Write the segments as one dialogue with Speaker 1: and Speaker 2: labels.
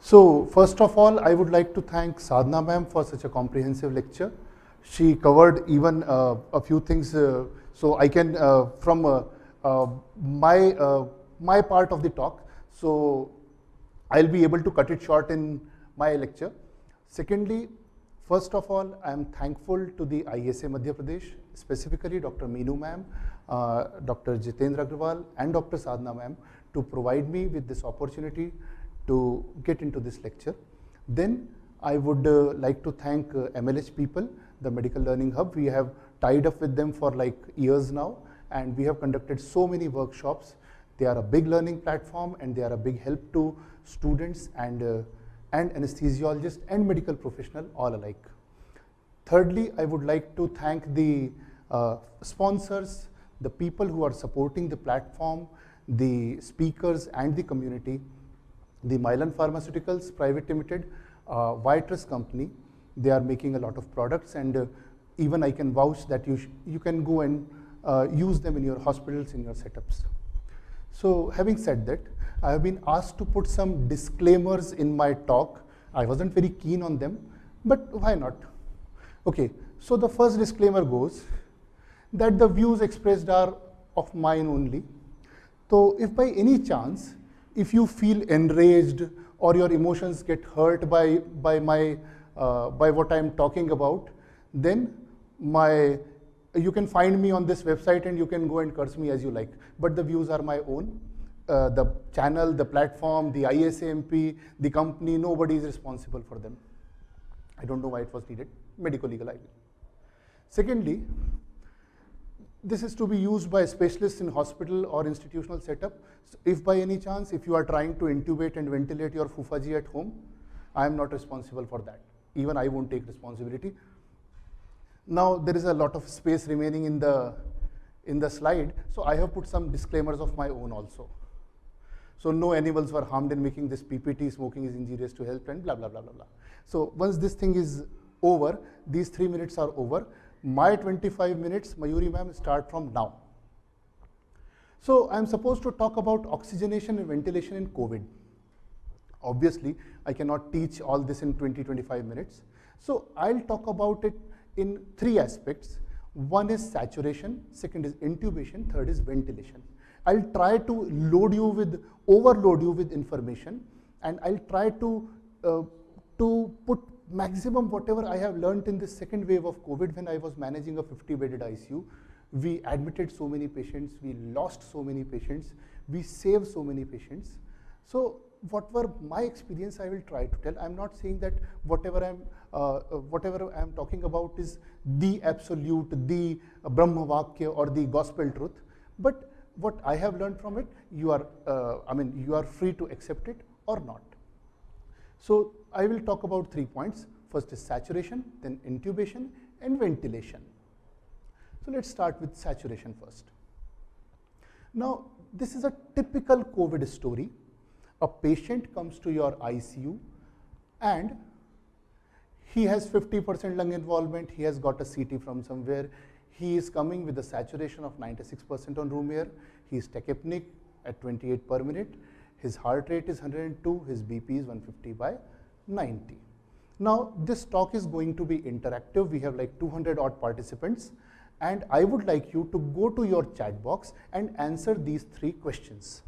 Speaker 1: So first of all, I would like to thank Sadhna ma'am for such a comprehensive lecture. She covered even a few things, so I can, from my part of the talk, so I'll be able to cut it short in my lecture. Secondly, first of all, I am thankful to the ISA Madhya Pradesh, specifically Dr. Meenu ma'am, Dr. Jitendra Agrawal, and Dr. Sadhna ma'am to provide me with this opportunity to get into this lecture. Then I would like to thank MLH people, the Medical Learning Hub. We have tied up with them for like years now, and we have conducted so many workshops. They are a big learning platform, and they are a big help to students and anesthesiologists and medical professional all alike. Thirdly, I would like to thank the sponsors, the people who are supporting the platform, the speakers and the community, the Mylan Pharmaceuticals Private Limited, Viatris company. They are making a lot of products, and even I can vouch that you can go and use them in your hospitals, in your setups. So having said that, I have been asked to put some disclaimers in my talk. I wasn't very keen on them, but why not? Okay, so the first disclaimer goes that the views expressed are of mine only. So if by any chance, if you feel enraged or your emotions get hurt by what I'm talking about, then you can find me on this website and you can go and curse me as you like. But the views are my own. The channel, the platform, the ISAMP, the company, nobody is responsible for them. I don't know why it was needed. Medical legal IV. Secondly, this is to be used by specialists in hospital or institutional setup. So if by any chance, if you are trying to intubate and ventilate your Fufaji at home, I am not responsible for that. Even I won't take responsibility. Now there is a lot of space remaining in the slide, so I have put some disclaimers of my own also. So no animals were harmed in making this PPT, smoking is injurious to health, and blah, blah, blah, blah, blah. So once this thing is over, these 3 minutes are over, my 25 minutes, Mayuri ma'am, start from now. So I'm supposed to talk about oxygenation and ventilation in COVID. Obviously, I cannot teach all this in 20-25 minutes. So I'll talk about it in 3 aspects. One is saturation, second is intubation, third is ventilation. I'll try to overload you with information, and I'll try to put maximum whatever I have learned in this second wave of COVID when I was managing a 50-bedded ICU. We admitted so many patients, we lost so many patients, we saved so many patients. So what were my experience, I will try to tell. I'm not saying that whatever I'm talking about is the absolute, the Brahma Vakya or the gospel truth, but what I have learned from it, you are free to accept it or not. So I will talk about 3 points. First is saturation, then intubation, and ventilation. So let's start with saturation first. Now, this is a typical COVID story. A patient comes to your ICU and he has 50% lung involvement, he has got a CT from somewhere, he is coming with a saturation of 96% on room air, he is tachypnic at 28 per minute, his heart rate is 102, his BP is 150/90. Now this talk is going to be interactive. We have like 200 odd participants, and I would like you to go to your chat box and answer these 3 questions.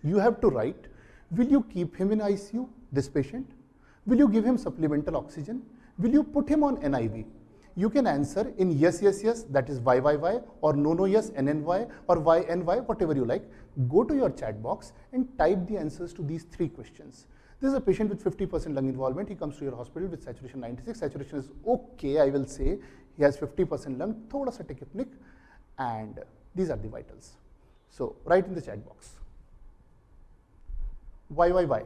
Speaker 1: You have to write, will you keep him in ICU, this patient? Will you give him supplemental oxygen? Will you put him on NIV? You can answer in yes, yes, yes, that is Y, or no, no, yes, NNY, or YNY, whatever you like. Go to your chat box and type the answers to these 3 questions. This is a patient with 50% lung involvement. He comes to your hospital with saturation 96. Saturation is okay, I will say. He has 50% lung, thoda sa tachypnic, and these are the vitals. So write in the chat box. Why?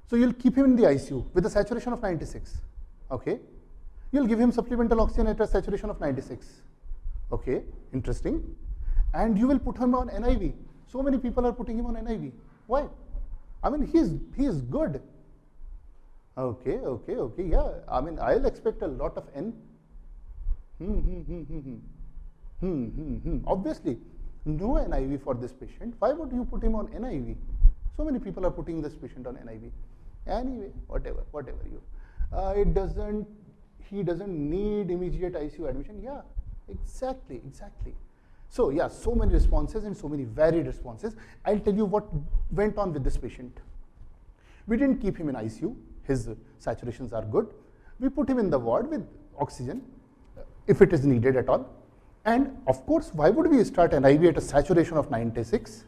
Speaker 1: So you'll keep him in the ICU with a saturation of 96. Okay. You'll give him supplemental oxygen at a saturation of 96. Okay, interesting. And you will put him on NIV. So many people are putting him on NIV. Why? I mean, he is good. Okay, yeah. I mean, I'll expect a lot of N. Obviously, no NIV for this patient. Why would you put him on NIV? So many people are putting this patient on NIV. Anyway, whatever you. He doesn't need immediate ICU admission. Yeah, exactly. So yeah, so many responses and so many varied responses. I'll tell you what went on with this patient. We didn't keep him in ICU. His saturations are good. We put him in the ward with oxygen, if it is needed at all. And of course, why would we start an IV at a saturation of 96?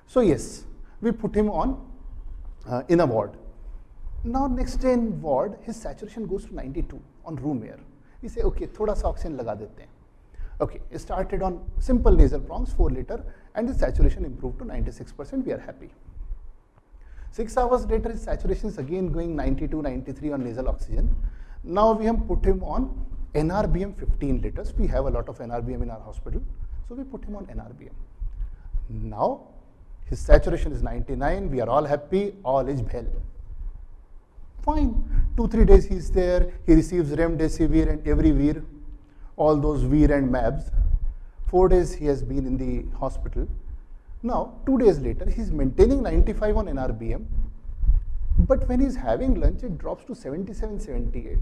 Speaker 1: So yes, we put him on in a ward. Now next day in ward, his saturation goes to 92 on room air. We say, okay, thoda sa oxygen laga dete hain. Okay, it started on simple nasal prongs, 4 liter, and the saturation improved to 96%. We are happy. 6 hours later, his saturation is again going 92, 93 on nasal oxygen. Now we have put him on NRBM 15 liters. We have a lot of NRBM in our hospital, so we put him on NRBM. Now his saturation is 99. We are all happy. All is well. Fine. 2-3 days he's there. He receives remdesivir and everywhere, all those Veer and MABs. 4 days he has been in the hospital. Now 2 days later he's maintaining 95 on NRBM, but when he's having lunch it drops to 77, 78,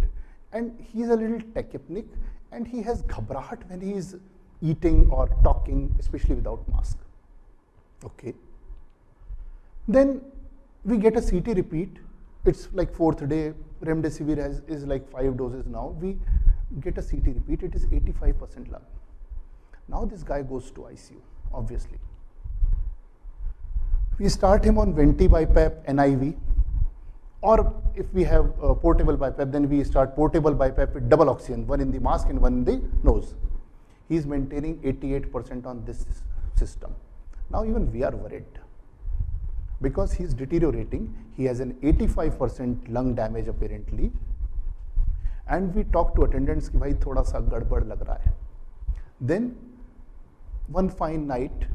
Speaker 1: and he's a little tachypnic and he has ghabrahat when he's eating or talking, especially without mask. Okay. Then we get a CT repeat. It's like 4th day. Remdesivir is like 5 doses now. We get a CT repeat. It is 85% lung. Now this guy goes to ICU, obviously. We start him on venti BiPAP NIV, or if we have portable BiPAP, then we start portable BiPAP with double oxygen, one in the mask and one in the nose. He's maintaining 88% on this system. Now even we are worried because he's deteriorating. He has an 85% lung damage apparently, and we talk to attendants कि भाई थोड़ा सा गड़बड़ लग रहा है. Then one fine night,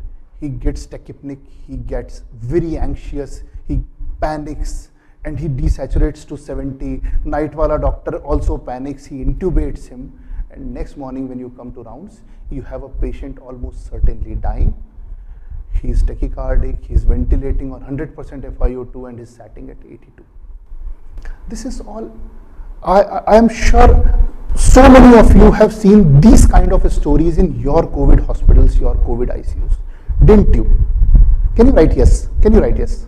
Speaker 1: he gets tachypnic, he gets very anxious, he panics, and he desaturates to 70. Night wala doctor also panics, he intubates him, and next morning when you come to rounds, you have a patient almost certainly dying. He is tachycardic, he is ventilating on 100% FiO2 and is satting at 82. This is all, I am sure so many of you have seen these kind of stories in your COVID hospitals, your COVID ICUs. Didn't you? Can you write yes? Can you write yes?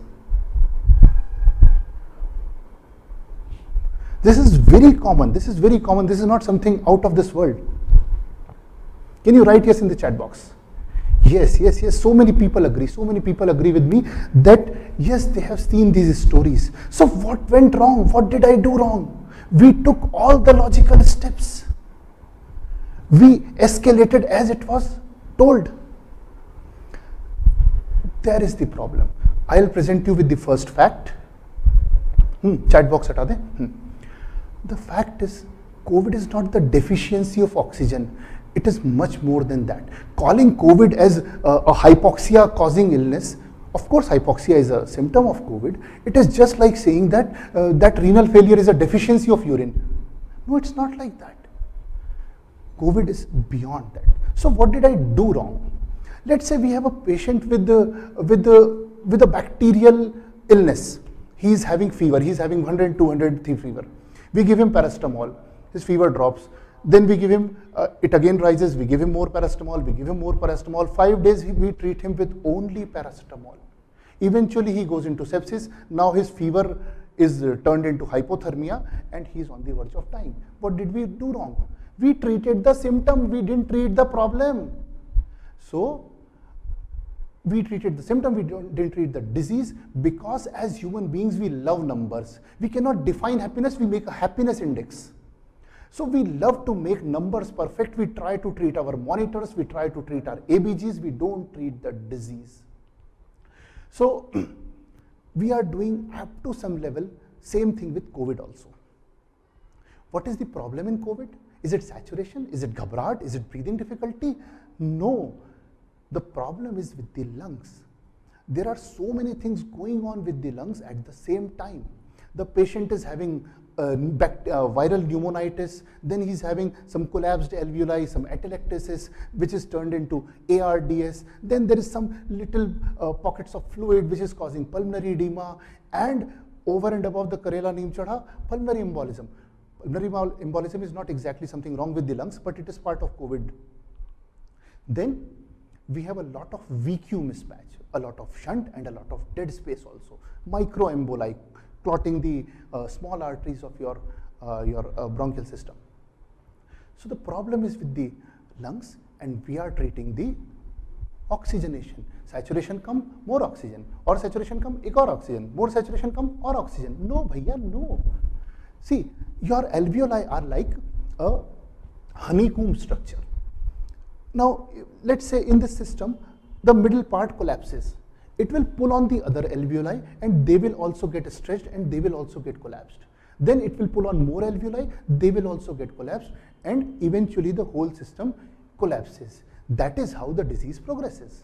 Speaker 1: This is very common. This is very common. This is not something out of this world. Can you write yes in the chat box? Yes. So many people agree. So many people agree with me that yes, they have seen these stories. So what went wrong? What did I do wrong? We took all the logical steps. We escalated as it was told. There is the problem. I'll present you with the first fact. Chat box hata de. The fact is, COVID is not the deficiency of oxygen. It is much more than that. Calling COVID as a hypoxia causing illness, of course hypoxia is a symptom of COVID. It is just like saying that that renal failure is a deficiency of urine. No, it's not like that. COVID is beyond that. So what did I do wrong? Let's say we have a patient with a bacterial illness. He's having fever. He's having 100, 200 fever. We give him paracetamol. His fever drops. Then we give him, it again rises. We give him more paracetamol. We give him more paracetamol. 5 days we treat him with only paracetamol. Eventually he goes into sepsis. Now his fever is turned into hypothermia and he's on the verge of dying. What did we do wrong? We treated the symptom. We didn't treat the problem. So we treated the symptom, we didn't treat the disease, because as human beings we love numbers. We cannot define happiness, we make a happiness index. So we love to make numbers perfect. We try to treat our monitors, we try to treat our ABGs, we don't treat the disease. So we are doing up to some level same thing with COVID also. What is the problem in COVID? Is it saturation? Is it ghabrat? Is it breathing difficulty? No. The problem is with the lungs. There are so many things going on with the lungs at the same time. The patient is having viral pneumonitis, then he's having some collapsed alveoli, some atelectasis, which is turned into ARDS. Then there is some little pockets of fluid which is causing pulmonary edema, and over and above the Karela Neem Chadha, pulmonary embolism. Pulmonary embolism is not exactly something wrong with the lungs, but it is part of COVID. Then we have a lot of VQ mismatch, a lot of shunt and a lot of dead space also. Microemboli, clotting the small arteries of your bronchial system. So the problem is with the lungs, and we are treating the oxygenation. Saturation come, more oxygen, or saturation come, ek aur oxygen, more saturation come, or oxygen. No, bhaiya, no. See, your alveoli are like a honeycomb structure. Now, let's say in this system, the middle part collapses. It will pull on the other alveoli, and they will also get stretched, and they will also get collapsed. Then it will pull on more alveoli, they will also get collapsed, and eventually the whole system collapses. That is how the disease progresses.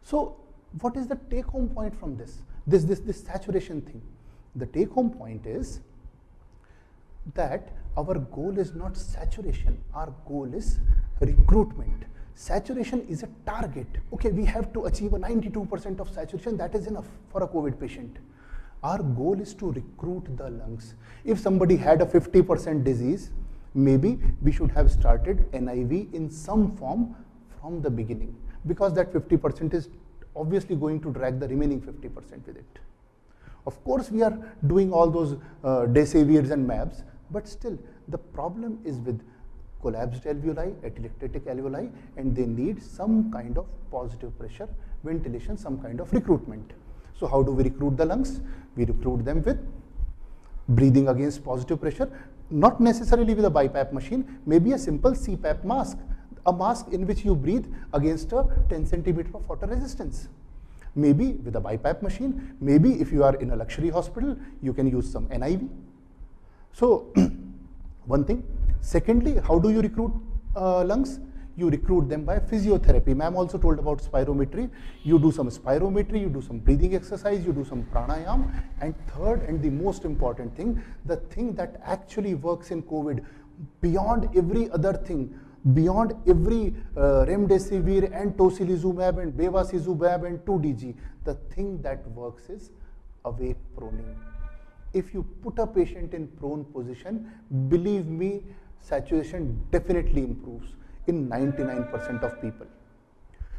Speaker 1: So what is the take-home point from this saturation thing? The take-home point is that our goal is not saturation, our goal is recruitment. Saturation is a target. Okay, we have to achieve a 92% of saturation, that is enough for a COVID patient. Our goal is to recruit the lungs. If somebody had a 50% disease, maybe we should have started NIV in some form from the beginning, because that 50% is obviously going to drag the remaining 50% with it. Of course, we are doing all those Desavirs and MABs, but still the problem is with collapsed alveoli, atelectatic alveoli, and they need some kind of positive pressure, ventilation, some kind of recruitment. So how do we recruit the lungs? We recruit them with breathing against positive pressure, not necessarily with a BiPAP machine, maybe a simple CPAP mask, a mask in which you breathe against a 10 centimeter of water resistance. Maybe with a BiPAP machine, maybe if you are in a luxury hospital, you can use some NIV. So one thing. Secondly, how do you recruit lungs? You recruit them by physiotherapy. Ma'am also told about spirometry. You do some spirometry, you do some breathing exercise, you do some pranayam. And third, and the most important thing, the thing that actually works in COVID beyond every other thing, beyond every remdesivir and tocilizumab and bevacizumab and 2DG, the thing that works is awake proning. If you put a patient in prone position, believe me, saturation definitely improves in 99% of people.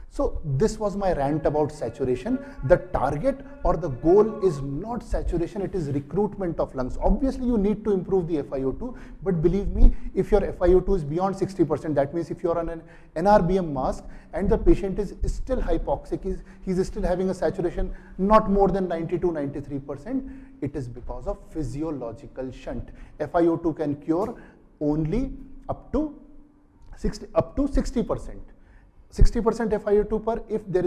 Speaker 1: So this was my rant about saturation. The target or the goal is not saturation, it is recruitment of lungs. Obviously you need to improve the FiO2, but believe me, if your FiO2 is beyond 60%, that means if you are on an NRBM mask and the patient is still hypoxic, he's still having a saturation not more than 92-93%, it is because of physiological shunt. FiO2 can cure only up to 60%. 60% FiO2 per, if there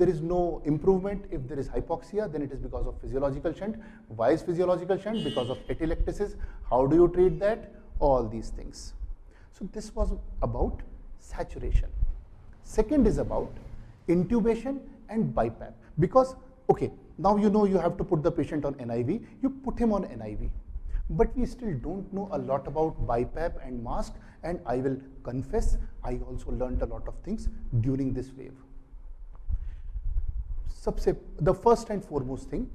Speaker 1: is no improvement, if there is hypoxia, then it is because of physiological shunt. Why is physiological shunt? Because of atelectasis. How do you treat that? All these things. So this was about saturation. Second is about intubation and BiPAP. Because, okay, now you know you have to put the patient on NIV, you put him on NIV. But we still don't know a lot about BiPAP and mask, and I will confess, I also learned a lot of things during this wave. The first and foremost thing,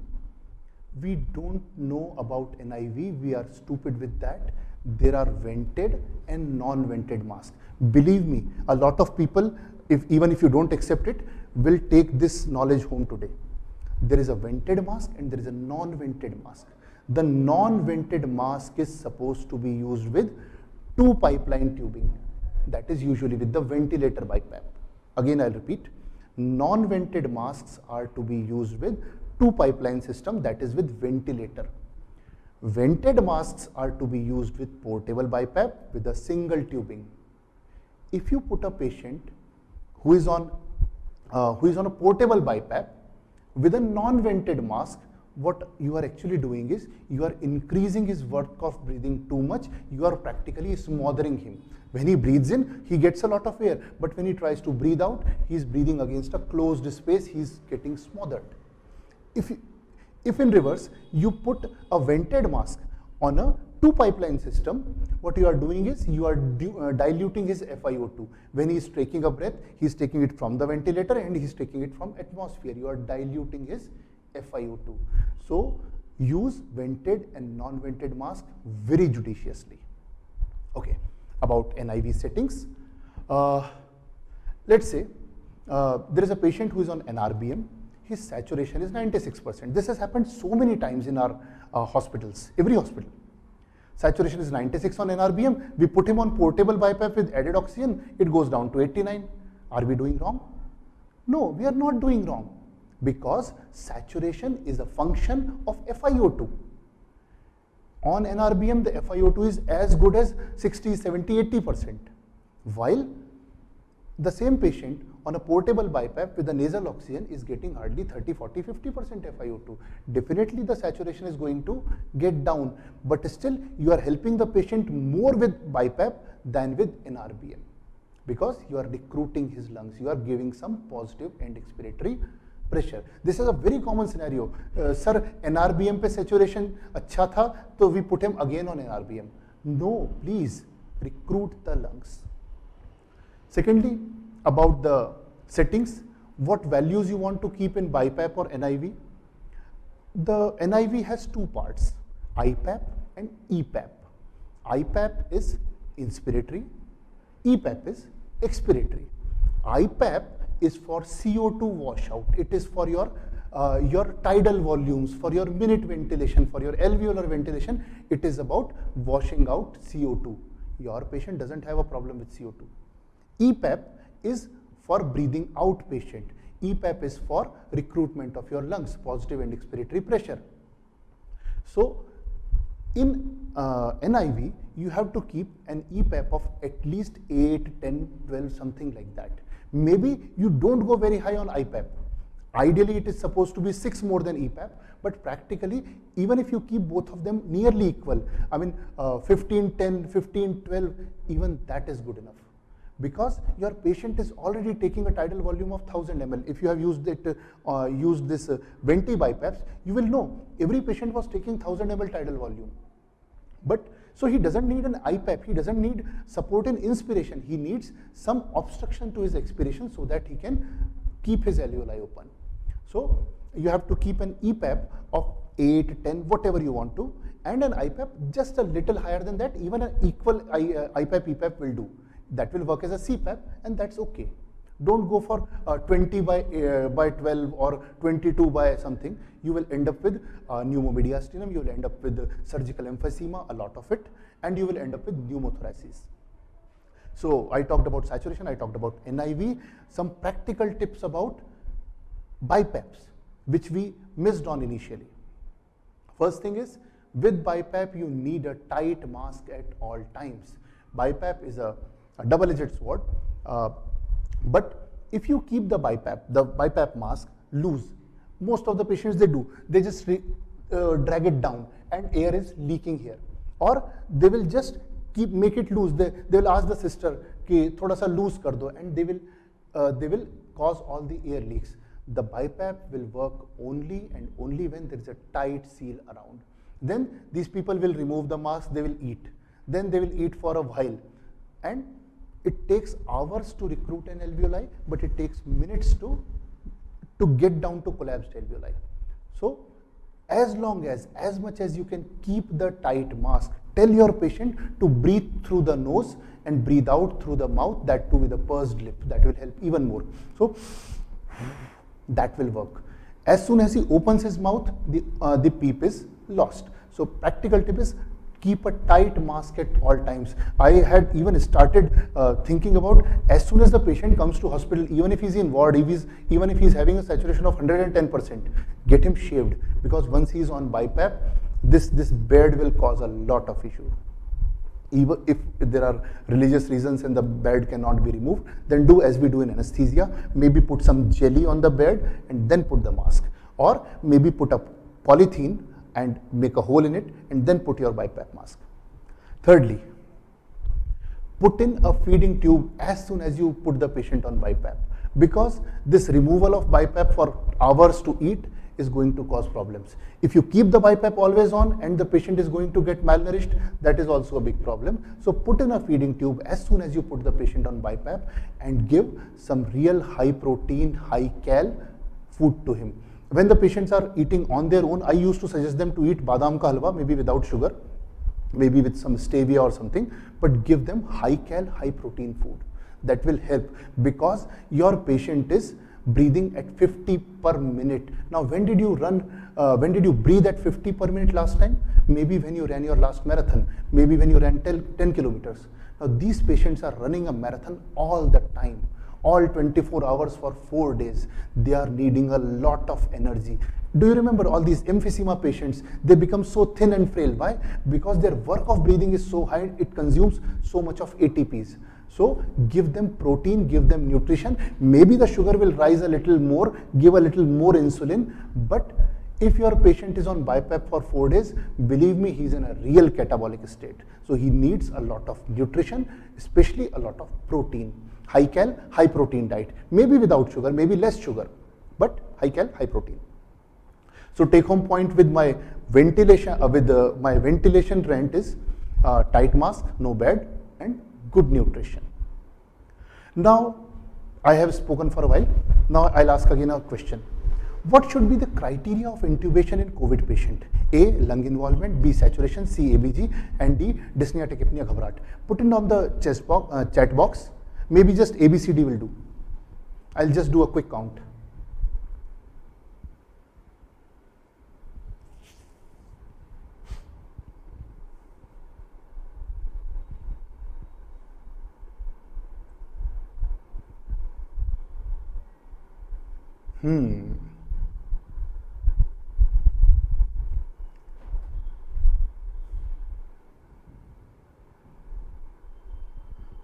Speaker 1: we don't know about NIV, we are stupid with that. There are vented and non-vented masks. Believe me, a lot of people, even if you don't accept it, will take this knowledge home today. There is a vented mask and there is a non-vented mask. The non-vented mask is supposed to be used with 2 pipeline tubing. That is usually with the ventilator BiPAP. Again, I'll repeat, non-vented masks are to be used with 2 pipeline system, that is with ventilator. Vented masks are to be used with portable BiPAP with a single tubing. If you put a patient who is on a portable BiPAP with a non-vented mask, what you are actually doing is you are increasing his work of breathing too much. You are practically smothering him. When he breathes in, he gets a lot of air, but when he tries to breathe out, he is breathing against a closed space, he is getting smothered. If in reverse, you put a vented mask on a two pipeline system, what you are doing is you are diluting his FiO2. When he is taking a breath, he is taking it from the ventilator and he is taking it from atmosphere. You are diluting his FiO2. So use vented and non-vented mask very judiciously. Okay, about NIV settings. Let's say there is a patient who is on NRBM. His saturation is 96%. This has happened so many times in our hospitals, every hospital. Saturation is 96 on NRBM. We put him on portable BiPAP with added oxygen. It goes down to 89. Are we doing wrong? No, we are not doing wrong, because saturation is a function of FiO2. On NRBM, the FiO2 is as good as 60, 70, 80%. While the same patient on a portable BiPAP with a nasal oxygen is getting hardly 30, 40, 50% FiO2. Definitely the saturation is going to get down, but still you are helping the patient more with BiPAP than with NRBM, because you are recruiting his lungs, you are giving some positive end expiratory pressure. This is a very common scenario. Sir, NRBM pe saturation acha tha, so we put him again on NRBM. No, please recruit the lungs. Secondly, about the settings, what values you want to keep in BiPAP or NIV. The NIV has two parts, IPAP and EPAP. IPAP is inspiratory, EPAP is expiratory. IPAP is for CO2 washout. It is for your tidal volumes, for your minute ventilation, for your alveolar ventilation. It is about washing out CO2. Your patient doesn't have a problem with CO2. EPAP is for breathing out patient. EPAP is for recruitment of your lungs, positive end expiratory pressure. So in NIV, you have to keep an EPAP of at least 8, 10, 12, something like that. Maybe you don't go very high on IPAP. Ideally, it is supposed to be 6 more than EPAP, but practically, even if you keep both of them nearly equal, I mean 15, 10, 15, 12, even that is good enough. Because your patient is already taking a tidal volume of 1000 ml. If you have used it, used this venti BiPAPs, you will know every patient was taking 1000 ml tidal volume. But so he doesn't need an IPAP, he doesn't need support in inspiration, he needs some obstruction to his expiration so that he can keep his alveoli open. So you have to keep an EPAP of 8, 10, whatever you want to, and an IPAP just a little higher than that. Even an equal IPAP, EPAP will do. That will work as a CPAP, and that's okay. Don't go for 20 by 12 or 22 by something. You will end up with pneumomediastinum, you will end up with surgical emphysema, a lot of it, and you will end up with pneumothoraces. So I talked about saturation, I talked about NIV, some practical tips about BiPAPs, which we missed on initially. First thing is, with BiPAP, you need a tight mask at all times. BiPAP is a double-edged sword, but if you keep the BiPAP mask loose, most of the patients they do, they just drag it down and air is leaking here, or they will just make it loose. They will ask the sister कि थोड़ा सा loose कर दो, and they will cause all the air leaks. The BiPAP will work only and only when there is a tight seal around. Then these people will remove the mask, they will eat. Then they will eat for a while, and it takes hours to recruit an alveoli, but it takes minutes to get down to collapsed alveoli. So as much as you can keep the tight mask, tell your patient to breathe through the nose and breathe out through the mouth, that too with a pursed lip. That will help even more. So that will work. As soon as he opens his mouth, the PEEP is lost. So practical tip is keep a tight mask at all times. I had even started thinking about, as soon as the patient comes to hospital, even if he's in ward, even if he's having a saturation of 110%, get him shaved, because once he's on BiPAP, this bed will cause a lot of issue. Even if there are religious reasons and the bed cannot be removed, then do as we do in anesthesia, maybe put some jelly on the bed and then put the mask, or maybe put a polythene and make a hole in it and then put your BiPAP mask. Thirdly, put in a feeding tube as soon as you put the patient on BiPAP, because this removal of BiPAP for hours to eat is going to cause problems. If you keep the BiPAP always on and the patient is going to get malnourished, that is also a big problem. So put in a feeding tube as soon as you put the patient on BiPAP and give some real high protein, high cal food to him. When the patients are eating on their own, I used to suggest them to eat badam ka halwa, maybe without sugar, maybe with some stevia or something, but give them high cal, high protein food. That will help, because your patient is breathing at 50 per minute. Now, when did you breathe at 50 per minute last time? Maybe when you ran your last marathon, maybe when you ran 10 kilometers. Now, these patients are running a marathon all the time, all 24 hours for 4 days. They are needing a lot of energy. Do you remember all these emphysema patients? They become so thin and frail. Why? Because their work of breathing is so high, it consumes so much of ATPs. So give them protein, give them nutrition. Maybe the sugar will rise a little more, give a little more insulin. But if your patient is on BiPAP for 4 days, believe me, he's in a real catabolic state. So he needs a lot of nutrition, especially a lot of protein. High cal, high protein diet. Maybe without sugar, maybe less sugar, but high cal, high protein. So take home point with my ventilation, my ventilation rant is tight mask, no bed, and good nutrition. Now, I have spoken for a while. Now I'll ask again a question. What should be the criteria of intubation in COVID patient? A, lung involvement, B, saturation, C, ABG, and D, dyspnea, tachypnea, ghabrat. Put it on the chat box. Maybe just ABCD will do. I'll just do a quick count.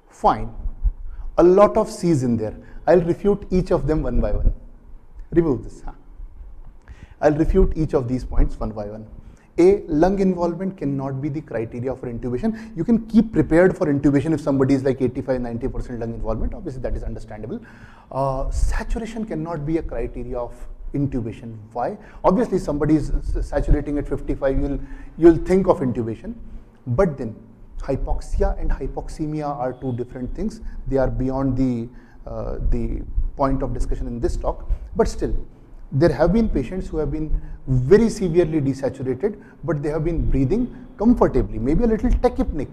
Speaker 1: Fine. A lot of C's in there. I'll refute each of them one by one. Remove this. I'll refute each of these points one by one. A, lung involvement cannot be the criteria for intubation. You can keep prepared for intubation if somebody is like 85-90% lung involvement. Obviously, that is understandable. Saturation cannot be a criteria of intubation. Why? Obviously, somebody is saturating at 55, you'll think of intubation. But then, hypoxia and hypoxemia are two different things. They are beyond the point of discussion in this talk. But still, there have been patients who have been very severely desaturated, but they have been breathing comfortably, maybe a little tachypnic,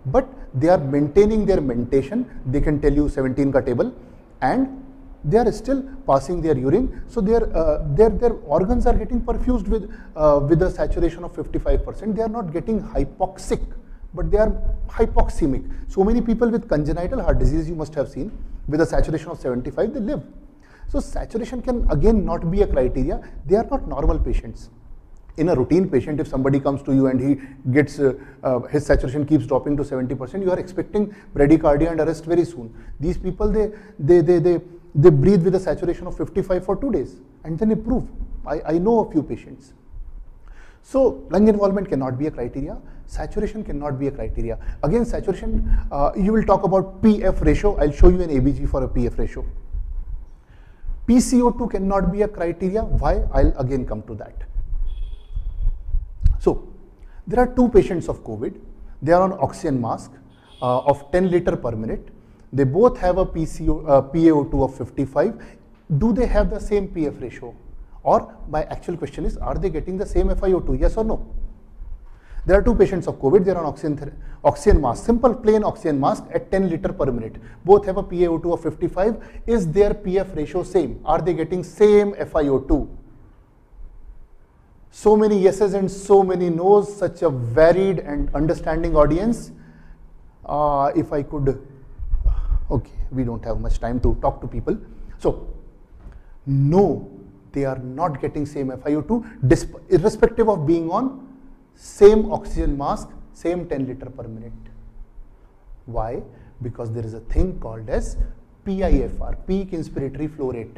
Speaker 1: but they are maintaining their mentation. They can tell you 17 ka table, and they are still passing their urine. So their organs are getting perfused with a saturation of 55%. They are not getting hypoxic, but they are hypoxemic. So many people with congenital heart disease, you must have seen, with a saturation of 75, they live. So saturation can again not be a criteria. They are not normal patients. In a routine patient, if somebody comes to you and he gets his saturation keeps dropping to 70%, you are expecting bradycardia and arrest very soon. These people, they breathe with a saturation of 55 for 2 days and then improve. I know a few patients. So lung involvement cannot be a criteria. Saturation cannot be a criteria. Again, saturation, you will talk about PF ratio. I'll show you an ABG for a PF ratio. PCO2 cannot be a criteria. Why? I'll again come to that. So there are two patients of COVID. They are on oxygen mask of 10 liter per minute. They both have a PaO2 of 55. Do they have the same PF ratio? Or my actual question is, are they getting the same FiO2? Yes or no? There are two patients of COVID. They are on oxygen mask, simple plain oxygen mask at 10 liter per minute. Both have a PaO2 of 55. Is their PF ratio same? Are they getting same FiO2? So many yeses and so many no's, such a varied and understanding audience. If I could, okay, we don't have much time to talk to people. So, no, they are not getting same FiO2, irrespective of being on same oxygen mask, same 10 liter per minute. Why? Because there is a thing called as PIFR, peak inspiratory flow rate.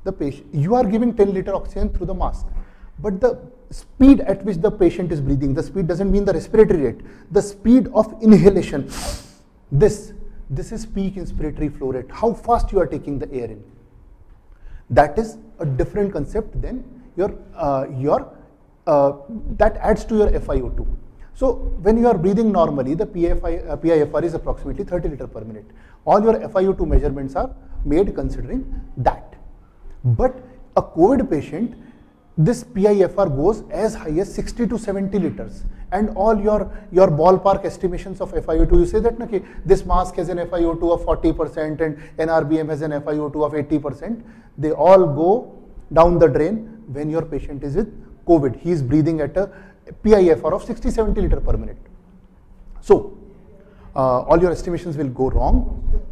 Speaker 1: The patient, you are giving 10 liter oxygen through the mask, but the speed at which the patient is breathing, the speed doesn't mean the respiratory rate, the speed of inhalation, this is peak inspiratory flow rate, how fast you are taking the air in. That is a different concept than that adds to your FiO2. So when you are breathing normally, the PIFR is approximately 30 liters per minute. All your FiO2 measurements are made considering that. But a COVID patient, this PIFR goes as high as 60 to 70 liters. And all your ballpark estimations of FiO2, you say that okay, this mask has an FiO2 of 40% and NRBM has an FiO2 of 80%. They all go down the drain when your patient is with COVID. He is breathing at a PIFR of 60-70 liters per minute. So all your estimations will go wrong.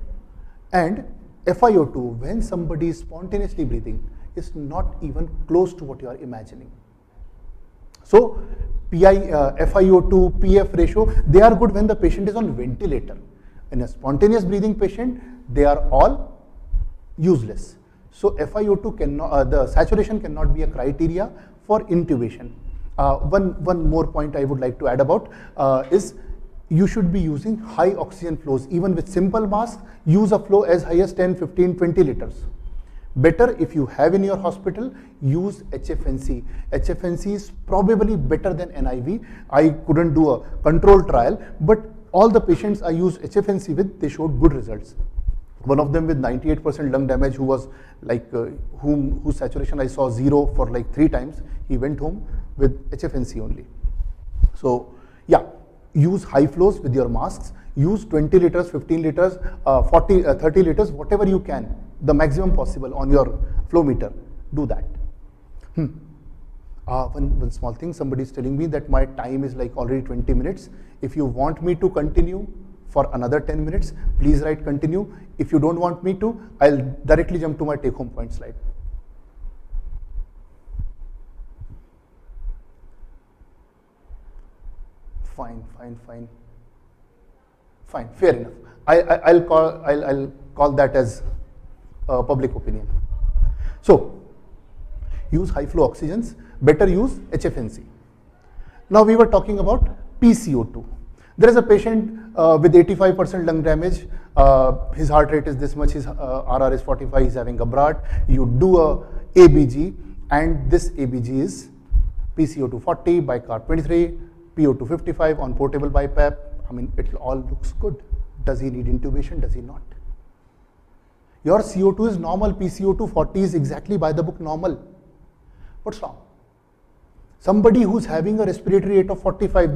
Speaker 1: And FiO2, when somebody is spontaneously breathing, is not even close to what you are imagining. So FiO2, PF ratio, they are good when the patient is on ventilator. In a spontaneous breathing patient, they are all useless. So FiO2 cannot, the saturation cannot be a criteria for intubation. One more point I would like to add about is you should be using high oxygen flows. Even with simple mask, use a flow as high as 10, 15, 20 liters. Better if you have in your hospital, use HFNC. HFNC is probably better than NIV. I couldn't do a control trial, but all the patients I used HFNC with, they showed good results. One of them with 98% lung damage, who was like, whose saturation I saw 0 for like 3 times, he went home with HFNC only. So yeah, use high flows with your masks, use 20 liters, 15 liters, 30 liters, whatever you can, the maximum possible on your flow meter, do that. One small thing, somebody is telling me that my time is like already 20 minutes. If you want me to continue for another 10 minutes, please write continue. If you don't want me to, I'll directly jump to my take home point slide. Fine, fair enough. I'll call that as public opinion. So use high flow oxygens, better use HFNC. Now we were talking about PCO2. There is a patient with 85% lung damage, his heart rate is this much, his RR is 45, he's having a BRAT. You do a ABG, and this ABG is PCO2 40, bicarb 23, PO2 55 on portable BiPAP. I mean, it all looks good. Does he need intubation? Does he not? Your CO2 is normal, PCO2 40 is exactly by the book normal. What's wrong? Somebody who's having a respiratory rate of 45,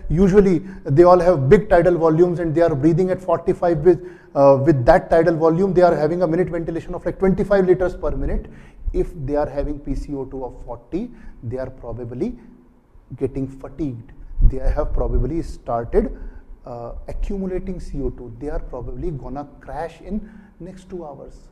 Speaker 1: usually they all have big tidal volumes and they are breathing at 45 with that tidal volume, they are having a minute ventilation of like 25 liters per minute. If they are having PCO2 of 40, they are probably getting fatigued. They have probably started accumulating CO2. They are probably gonna crash in next 2 hours.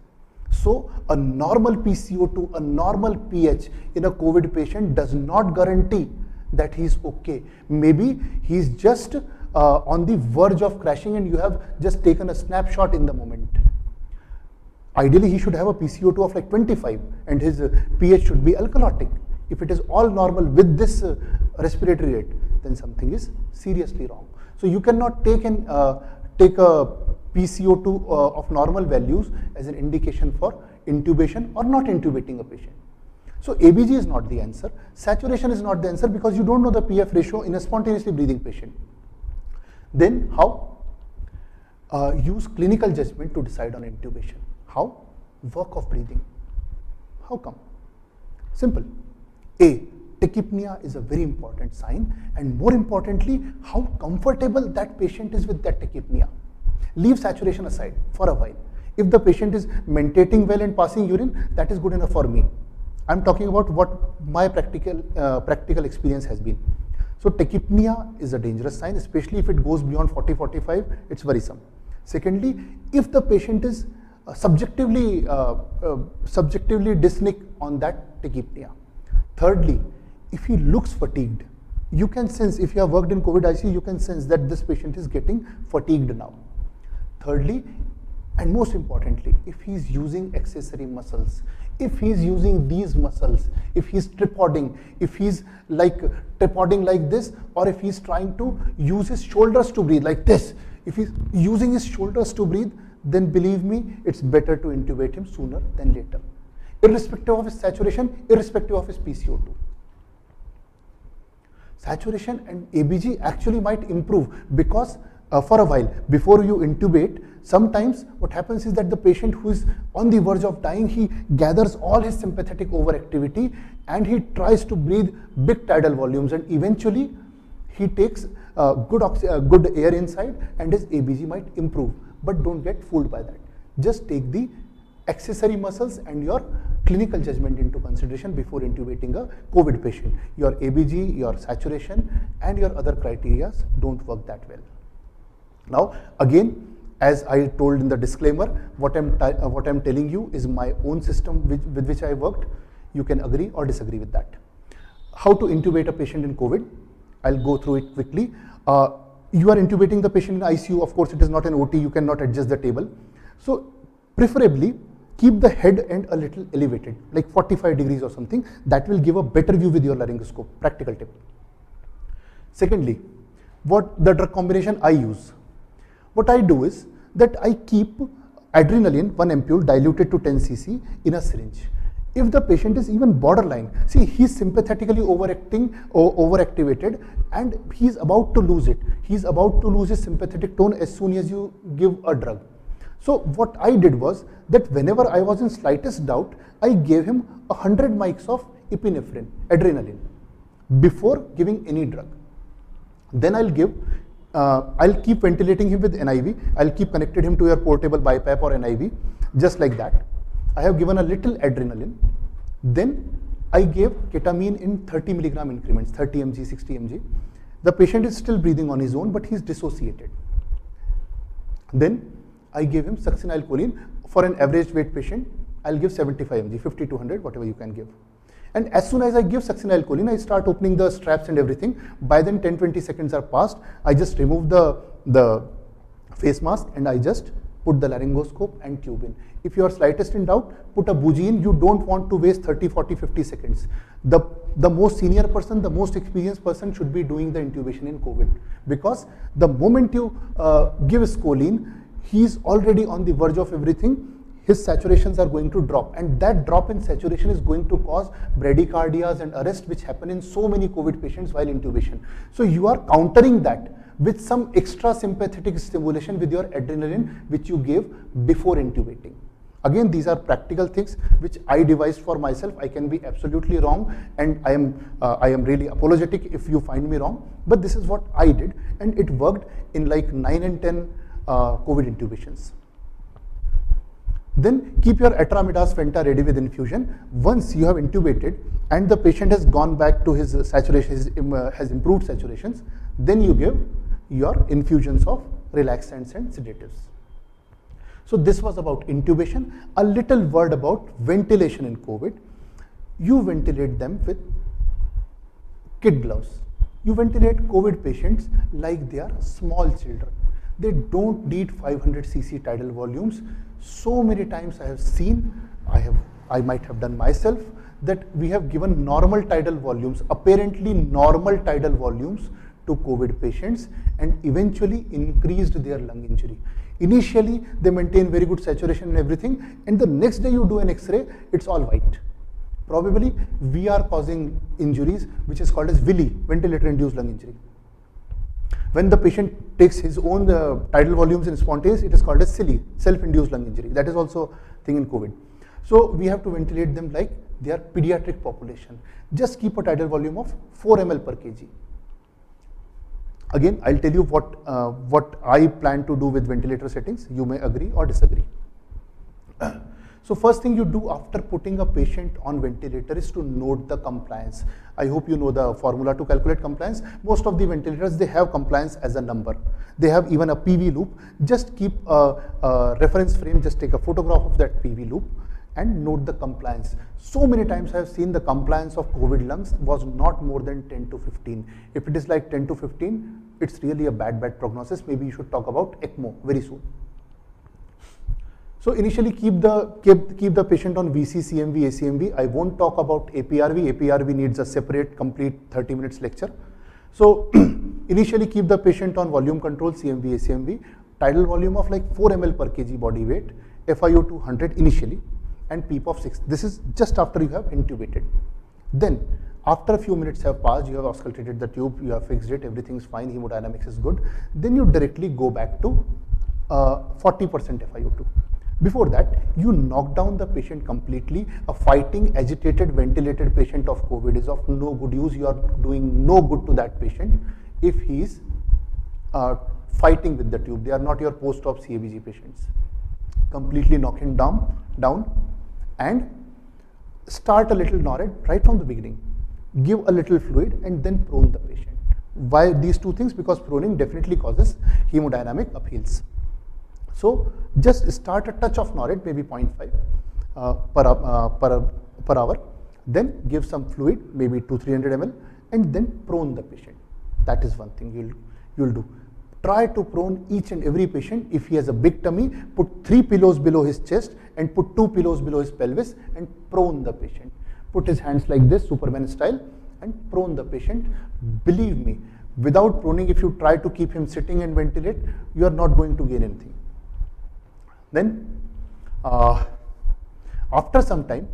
Speaker 1: So a normal PCO2, a normal pH in a COVID patient does not guarantee that he's okay. Maybe he's just on the verge of crashing and you have just taken a snapshot in the moment. Ideally, he should have a PCO2 of like 25 and his pH should be alkalotic. If it is all normal with this respiratory rate, then something is seriously wrong. So you cannot take a PCO2 of normal values as an indication for intubation or not intubating a patient. So ABG is not the answer. Saturation is not the answer because you don't know the PF ratio in a spontaneously breathing patient. Then how? Use clinical judgment to decide on intubation. How? Work of breathing. How come? Simple. A, tachypnea is a very important sign, and more importantly, how comfortable that patient is with that tachypnea. Leave saturation aside for a while. If the patient is mentating well and passing urine, that is good enough for me. I'm talking about what my practical experience has been. So tachypnea is a dangerous sign, especially if it goes beyond 40-45, it's worrisome. Secondly, if the patient is subjectively dyspneic on that tachypnea. Thirdly, if he looks fatigued, you can sense, if you have worked in COVID ICU, you can sense that this patient is getting fatigued now. Thirdly, and most importantly, if he's using accessory muscles, if he's using these muscles, if he's tripodding, if he's like tripodding like this, or if he's trying to use his shoulders to breathe like this, if he's using his shoulders to breathe, then believe me, it's better to intubate him sooner than later. irrespective of his saturation, irrespective of his PCO2. Saturation and ABG actually might improve because for a while, before you intubate, sometimes what happens is that the patient who is on the verge of dying, he gathers all his sympathetic overactivity and he tries to breathe big tidal volumes, and eventually he takes good air inside and his ABG might improve. But don't get fooled by that. Just take the accessory muscles and your clinical judgment into consideration before intubating a COVID patient. Your ABG, your saturation and your other criteria don't work that well. Now again, as I told in the disclaimer, what I'm telling you is my own system with which I worked. You can agree or disagree with that. How to intubate a patient in COVID? I'll go through it quickly. You are intubating the patient in ICU. Of course, it is not an OT. You cannot adjust the table. So preferably keep the head end a little elevated, like 45 degrees or something. That will give a better view with your laryngoscope. Practical tip. Secondly, what the drug combination I use. What I do is that I keep adrenaline, 1 ampule diluted to 10 cc in a syringe. If the patient is even borderline, see, he's sympathetically overacting or overactivated and he's about to lose it. He's about to lose his sympathetic tone as soon as you give a drug. So what I did was that whenever I was in slightest doubt, I gave him 100 mics of epinephrine, adrenaline, before giving any drug. Then I'll keep ventilating him with NIV. I'll keep connected him to your portable BiPAP or NIV, just like that. I have given a little adrenaline. Then I gave ketamine in 30 milligram increments, 30 mg, 60 mg. The patient is still breathing on his own, but he's dissociated. Then I gave him succinylcholine. For an average weight patient, I'll give 75 mg, 50 to 100, whatever you can give. And as soon as I give succinylcholine, I start opening the straps and everything. By then 10-20 seconds are passed. I just remove the face mask and I just put the laryngoscope and tube in. If you are slightest in doubt, put a bougie in. You don't want to waste 30, 40, 50 seconds. The most senior person, the most experienced person should be doing the intubation in COVID, because the moment you give scoline, he's already on the verge of everything. His saturations are going to drop, and that drop in saturation is going to cause bradycardias and arrest, which happen in so many COVID patients while intubation. So you are countering that with some extra sympathetic stimulation with your adrenaline, which you gave before intubating. Again, these are practical things which I devised for myself. I can be absolutely wrong, and I am really apologetic if you find me wrong, but this is what I did, and it worked in like 9 and 10 COVID intubations. Then keep your Atramidaz Fenta ready with infusion. Once you have intubated and the patient has gone back to his saturation, has improved saturations, then you give your infusions of relaxants and sedatives. So this was about intubation. A little word about ventilation in COVID. You ventilate them with kid gloves. You ventilate COVID patients like they are small children. They don't need 500 cc tidal volumes. So many times I have seen, I might have done myself, that we have given normal tidal volumes, apparently normal tidal volumes to COVID patients, and eventually increased their lung injury. Initially, they maintain very good saturation and everything, and the next day you do an X-ray, it's all white. Probably we are causing injuries, which is called as VILI, ventilator-induced lung injury. When the patient takes his own tidal volumes in spontaneous, it is called as SILI, self-induced lung injury. That is also a thing in COVID. So we have to ventilate them like they are pediatric population. Just keep a tidal volume of 4 ml per kg. Again, I'll tell you what I plan to do with ventilator settings. You may agree or disagree. So first thing you do after putting a patient on ventilator is to note the compliance. I hope you know the formula to calculate compliance. Most of the ventilators, they have compliance as a number. They have even a PV loop. Just keep a reference frame, just take a photograph of that PV loop and note the compliance. So many times I have seen the compliance of COVID lungs was not more than 10 to 15. If it is like 10 to 15, it's really a bad prognosis. Maybe you should talk about ECMO very soon. So initially keep the patient on VC, CMV, ACMV. I won't talk about APRV. APRV needs a separate complete 30 minutes lecture. So initially keep the patient on volume control, CMV, ACMV, tidal volume of like 4 ml per kg body weight, FiO2 100 initially. and PEEP of 6. This is just after you have intubated. Then after a few minutes have passed, you have auscultated the tube, you have fixed it, everything is fine, hemodynamics is good. Then you directly go back to 40% FiO2. Before that, you knock down the patient completely. A fighting, agitated, ventilated patient of COVID is of no good use. You are doing no good to that patient if he is fighting with the tube. They are not your post-op CABG patients. Completely knock him down and start a little NORAD right from the beginning. Give a little fluid and then prone the patient. Why these two things? Because proning definitely causes hemodynamic upheavals. So just start a touch of NORAD, maybe 0.5 per hour, then give some fluid, maybe 200-300 ml, and then prone the patient. That is one thing you'll do. Try to prone each and every patient. If he has a big tummy, put 3 pillows below his chest and put 2 pillows below his pelvis and prone the patient. Put his hands like this, Superman style, and prone the patient. Believe me, without proning, if you try to keep him sitting and ventilate, you are not going to gain anything. Then, after some time,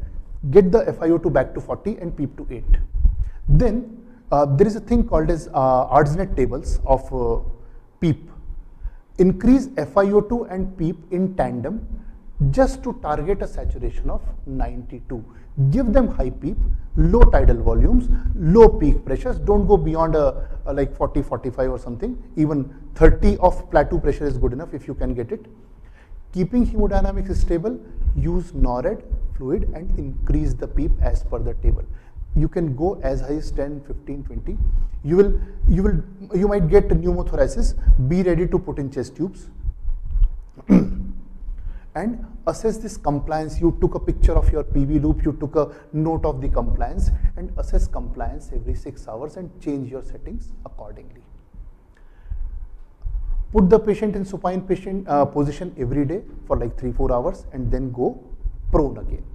Speaker 1: get the FiO2 back to 40 and PEEP to 8. Then, there is a thing called as Ardsnet tables of PEEP. Increase FiO2 and PEEP in tandem just to target a saturation of 92. Give them high PEEP, low tidal volumes, low peak pressures. Don't go beyond like 40, 45 or something. Even 30 of plateau pressure is good enough if you can get it. Keeping hemodynamics stable, use NORAD fluid and increase the PEEP as per the table. You can go as high as 10, 15, 20. You might get pneumothoracis. Be ready to put in chest tubes. And assess this compliance. You took a picture of your PV loop, you took a note of the compliance, and assess compliance every 6 hours and change your settings accordingly. Put the patient in supine position every day for like 3-4 hours and then go prone again.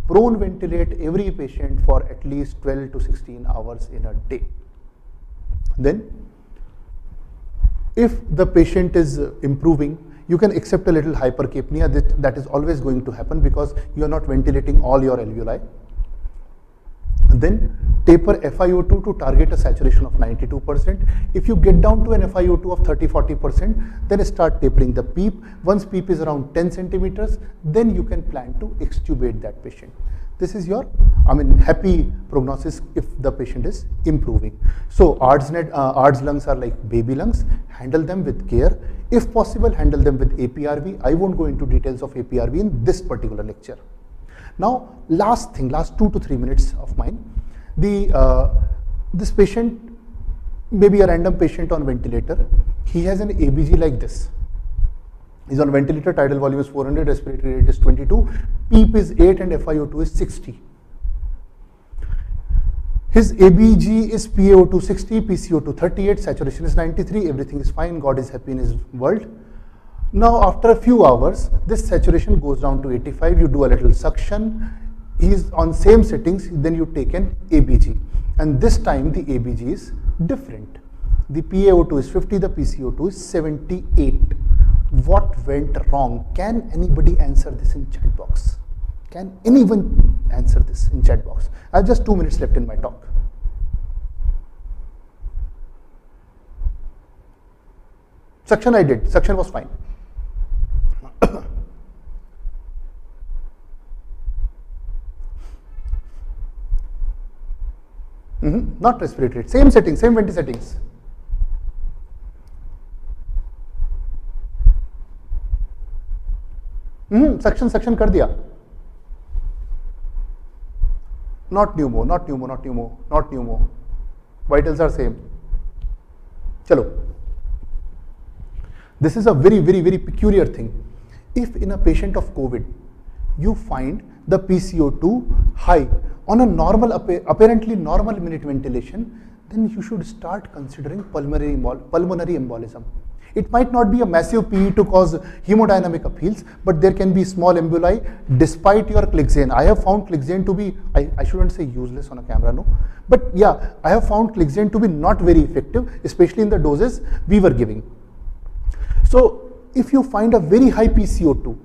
Speaker 1: Prone ventilate every patient for at least 12 to 16 hours in a day. Then, if the patient is improving, you can accept a little hypercapnia. That is always going to happen because you are not ventilating all your alveoli. Then taper FiO2 to target a saturation of 92%. If you get down to an FiO2 of 30-40%, then start tapering the PEEP. Once PEEP is around 10 centimeters, then you can plan to extubate that patient. This is your, happy prognosis if the patient is improving. So ARDS lungs are like baby lungs. Handle them with care. If possible, handle them with APRV. I won't go into details of APRV in this particular lecture. Now, last 2 to 3 minutes of mine. This patient, maybe a random patient on ventilator, he has an ABG like this. He's on ventilator, tidal volume is 400, respiratory rate is 22, PEEP is 8 and FiO2 is 60. His ABG is PaO2 60, PCO2 38, saturation is 93, everything is fine, God is happy in his world. Now after a few hours, this saturation goes down to 85, you do a little suction, he's on same settings, then you take an ABG. And this time the ABG is different. The PaO2 is 50, the PCO2 is 78. What went wrong? Can anybody answer this in chat box? Can anyone answer this in chat box? I have just 2 minutes left in my talk. Suction I did, suction was fine. Not respiratory, same settings, same venti settings. Suction कर दिया. Not pneumo. Vitals are same. Chalo. This is a very, very, very peculiar thing. If in a patient of COVID, you find the PCO2 high on a normal, apparently normal minute ventilation, then you should start considering pulmonary embolism. It might not be a massive PE to cause hemodynamic upheavals, but there can be small emboli despite your Clexane. I have found Clexane to be, I shouldn't say useless on a camera, no. But yeah, I have found Clexane to be not very effective, especially in the doses we were giving. So if you find a very high PCO2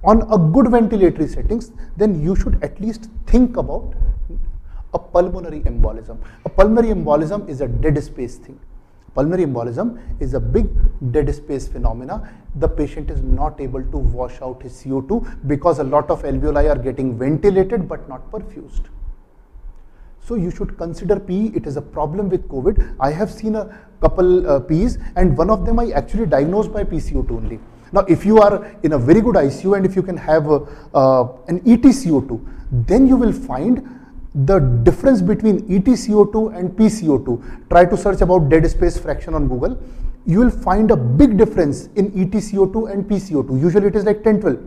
Speaker 1: on a good ventilatory settings, then you should at least think about a pulmonary embolism. A pulmonary embolism is a dead space thing. Pulmonary embolism is a big dead space phenomena. The patient is not able to wash out his CO2 because a lot of alveoli are getting ventilated but not perfused. So you should consider PE. It is a problem with COVID. I have seen a couple PEs, and one of them I actually diagnosed by PCO2 only. Now, if you are in a very good ICU and if you can have an ETCO2, then you will find the difference between ETCO2 and PCO2. Try to search about dead space fraction on Google. You will find a big difference in ETCO2 and PCO2. Usually it is like 10-12,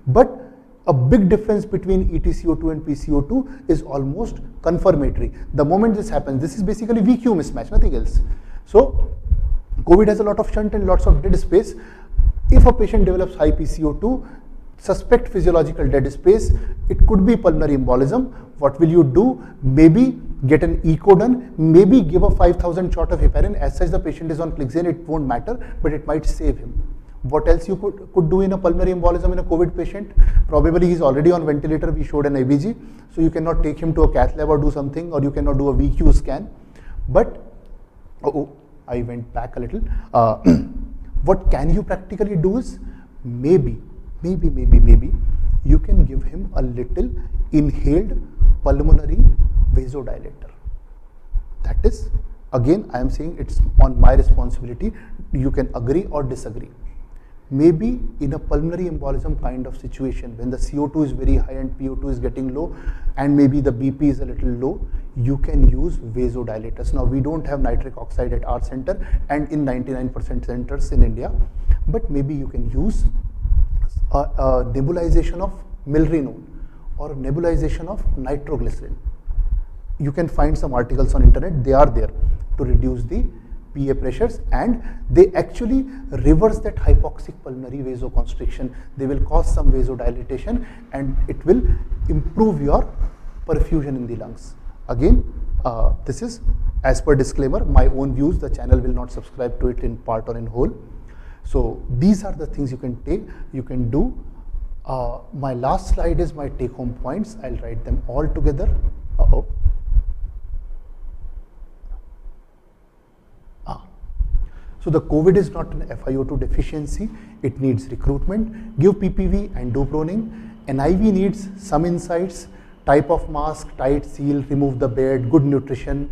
Speaker 1: but a big difference between ETCO2 and PCO2 is almost confirmatory. The moment this happens, this is basically VQ mismatch, nothing else. So COVID has a lot of shunt and lots of dead space. If a patient develops high PCO2, suspect physiological dead space, it could be pulmonary embolism. What will you do? Maybe get an echo done, maybe give a 5,000 shot of heparin. As such, the patient is on Clexane, it won't matter, but it might save him. What else you could do in a pulmonary embolism in a COVID patient? Probably he's already on ventilator, we showed an IBG, so you cannot take him to a cath lab or do something, or you cannot do a VQ scan. But, I went back a little. What can you practically do is, maybe you can give him a little inhaled pulmonary vasodilator. That is, again, I am saying it's on my responsibility. You can agree or disagree. Maybe in a pulmonary embolism kind of situation, when the CO2 is very high and PO2 is getting low, and maybe the BP is a little low, you can use vasodilators. Now, we don't have nitric oxide at our center and in 99% centers in India, but maybe you can use a nebulization of milrinone or a nebulization of nitroglycerin. You can find some articles on internet, they are there to reduce the PA pressures, and they actually reverse that hypoxic pulmonary vasoconstriction. They will cause some vasodilatation and it will improve your perfusion in the lungs. Again, this is as per disclaimer, my own views. The channel will not subscribe to it in part or in whole. So these are the things you can take, you can do. My last slide is my take home points. I'll write them all together. So the COVID is not an FiO2 deficiency, it needs recruitment. Give PPV and do proning. NIV needs some insights, type of mask, tight seal, remove the bed, good nutrition.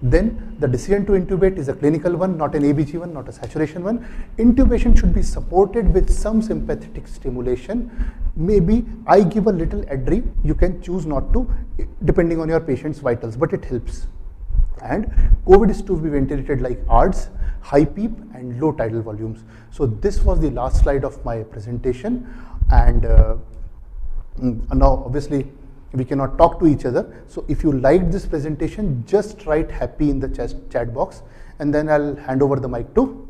Speaker 1: Then the decision to intubate is a clinical one, not an ABG one, not a saturation one. Intubation should be supported with some sympathetic stimulation. Maybe I give a little Adri, you can choose not to, depending on your patient's vitals, but it helps. And COVID is to be ventilated like ARDS, high PEEP and low tidal volumes. So this was the last slide of my presentation, and now obviously we cannot talk to each other. So if you liked this presentation, just write happy in the chat box, and then I'll hand over the mic to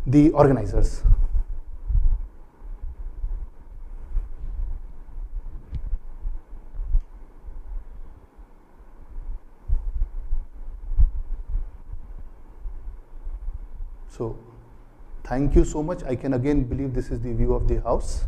Speaker 1: the organizers. So thank you so much. I can again believe this is the view of the house.